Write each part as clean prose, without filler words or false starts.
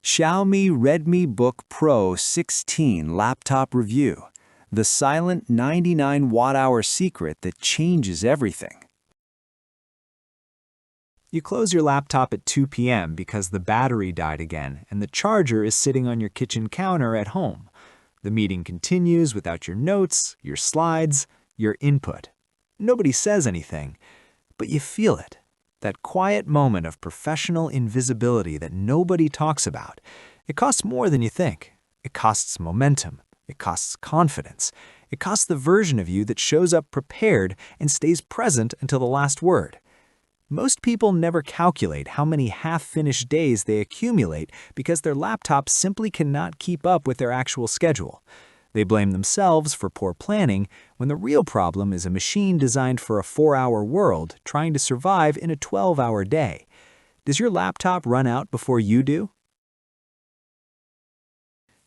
Xiaomi Redmi Book Pro 16 Laptop Review. The silent 99 watt-hour secret that changes everything. You close your laptop at 2 p.m. because the battery died again and the charger is sitting on your kitchen counter at home. The meeting continues without your notes, your slides, your input. Nobody says anything, but you feel it. That quiet moment of professional invisibility that nobody talks about. It costs more than you think. It costs momentum. It costs confidence. It costs the version of you that shows up prepared and stays present until the last word. Most people never calculate how many half-finished days they accumulate because their laptop simply cannot keep up with their actual schedule. They blame themselves for poor planning when the real problem is a machine designed for a 4-hour world trying to survive in a 12-hour day. Does your laptop run out before you do?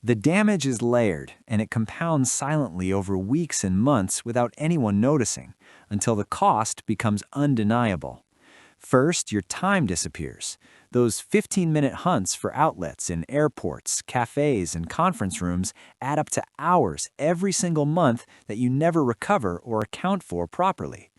The damage is layered, and it compounds silently over weeks and months without anyone noticing, until the cost becomes undeniable. First, your time disappears. Those 15-minute hunts for outlets in airports, cafes, and conference rooms add up to hours every single month that you never recover or account for properly.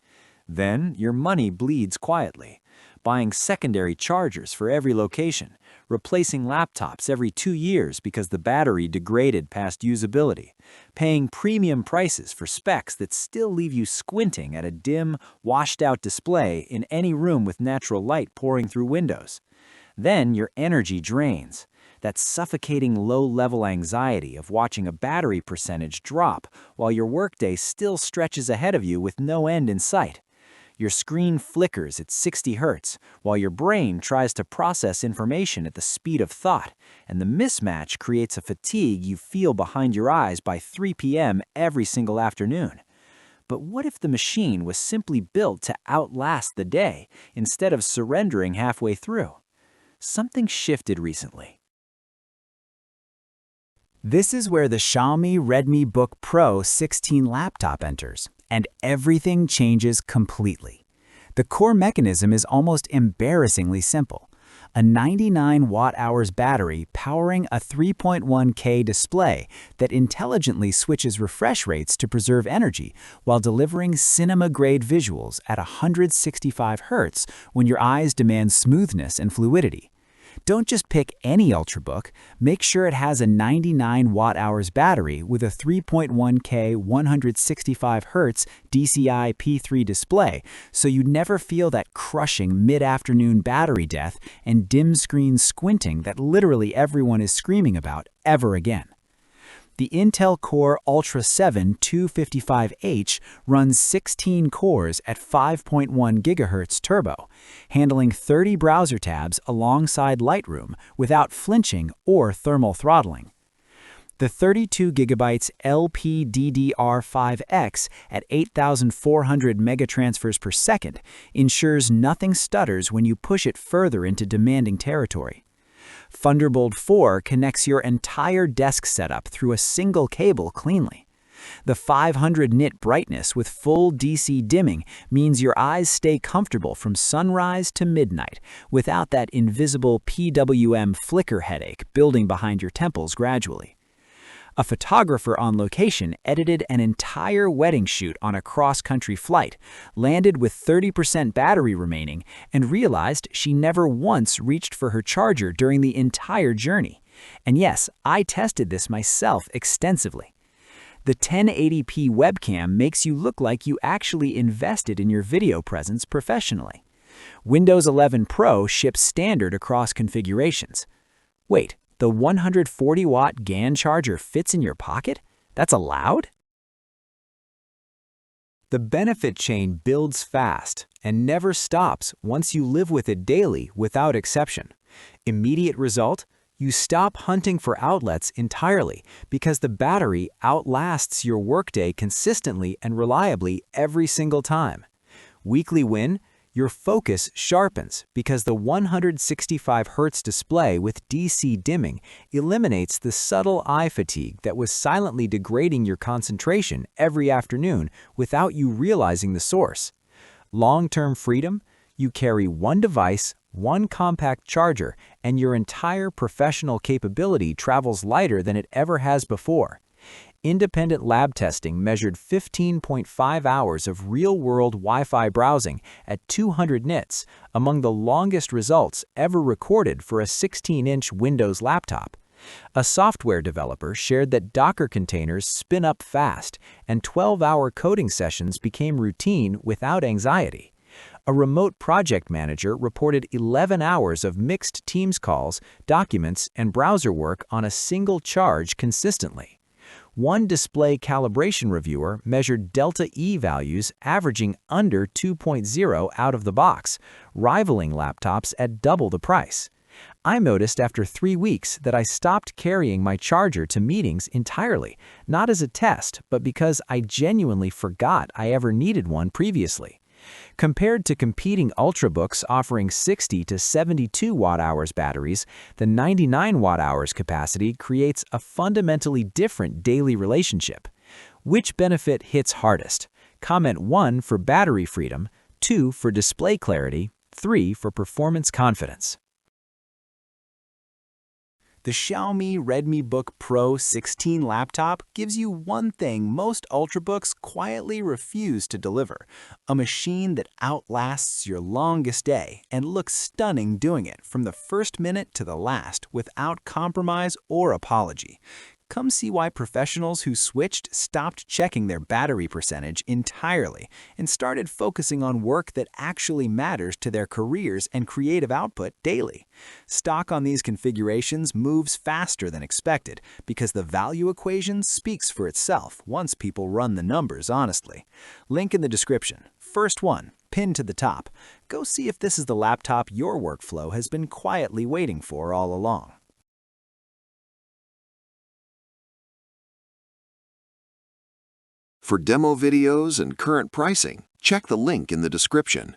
Then, your money bleeds quietly, buying secondary chargers for every location, replacing laptops every 2 years because the battery degraded past usability, paying premium prices for specs that still leave you squinting at a dim, washed-out display in any room with natural light pouring through windows. Then your energy drains. That suffocating low-level anxiety of watching a battery percentage drop while your workday still stretches ahead of you with no end in sight. Your screen flickers at 60 Hz, while your brain tries to process information at the speed of thought, and the mismatch creates a fatigue you feel behind your eyes by 3 p.m. every single afternoon. But what if the machine was simply built to outlast the day instead of surrendering halfway through? Something shifted recently. This is where the Xiaomi Redmi Book Pro 16 laptop enters, and everything changes completely. The core mechanism is almost embarrassingly simple. A 99 watt-hours battery powering a 3.1K display that intelligently switches refresh rates to preserve energy while delivering cinema-grade visuals at 165 Hz when your eyes demand smoothness and fluidity. Don't just pick any Ultrabook, make sure it has a 99 watt-hours battery with a 3.1K 165 Hz DCI P3 display so you never feel that crushing mid-afternoon battery death and dim screen squinting that literally everyone is screaming about ever again. The Intel Core Ultra 7 255H runs 16 cores at 5.1 GHz turbo, handling 30 browser tabs alongside Lightroom without flinching or thermal throttling. The 32GB LPDDR5X at 8,400 megatransfers per second ensures nothing stutters when you push it further into demanding territory. Thunderbolt 4 connects your entire desk setup through a single cable cleanly. The 500 nit brightness with full DC dimming means your eyes stay comfortable from sunrise to midnight without that invisible PWM flicker headache building behind your temples gradually. A photographer on location edited an entire wedding shoot on a cross-country flight, landed with 30% battery remaining, and realized she never once reached for her charger during the entire journey. And yes, I tested this myself extensively. The 1080p webcam makes you look like you actually invested in your video presence professionally. Windows 11 Pro ships standard across configurations. Wait. The 140-watt GAN charger fits in your pocket? That's allowed? The benefit chain builds fast and never stops once you live with it daily without exception. Immediate result? You stop hunting for outlets entirely because the battery outlasts your workday consistently and reliably every single time. Weekly win? Your focus sharpens because the 165 Hz display with DC dimming eliminates the subtle eye fatigue that was silently degrading your concentration every afternoon without you realizing the source. Long-term freedom? You carry one device, One compact charger, and your entire professional capability travels lighter than it ever has before. Independent lab testing measured 15.5 hours of real-world Wi-Fi browsing at 200 nits, among the longest results ever recorded for a 16-inch Windows laptop. A software developer shared that Docker containers spin up fast, and 12-hour coding sessions became routine without anxiety. A remote project manager reported 11 hours of mixed Teams calls, documents, and browser work on a single charge consistently. One display calibration reviewer measured delta E values averaging under 2.0 out of the box, rivaling laptops at double the price. I noticed after 3 weeks that I stopped carrying my charger to meetings entirely, not as a test, but because I genuinely forgot I ever needed one previously. Compared to competing Ultrabooks offering 60 to 72 watt-hours batteries, the 99 watt-hours capacity creates a fundamentally different daily relationship. Which benefit hits hardest? Comment 1 for battery freedom, 2 for display clarity, 3 for performance confidence. The Xiaomi Redmi Book Pro 16 laptop gives you one thing most Ultrabooks quietly refuse to deliver: a machine that outlasts your longest day and looks stunning doing it from the first minute to the last without compromise or apology. Come see why professionals who switched stopped checking their battery percentage entirely and started focusing on work that actually matters to their careers and creative output daily. Stock on these configurations moves faster than expected because the value equation speaks for itself once people run the numbers honestly. Link in the description. First one, pinned to the top. Go see if this is the laptop your workflow has been quietly waiting for all along. For demo videos and current pricing, check the link in the description.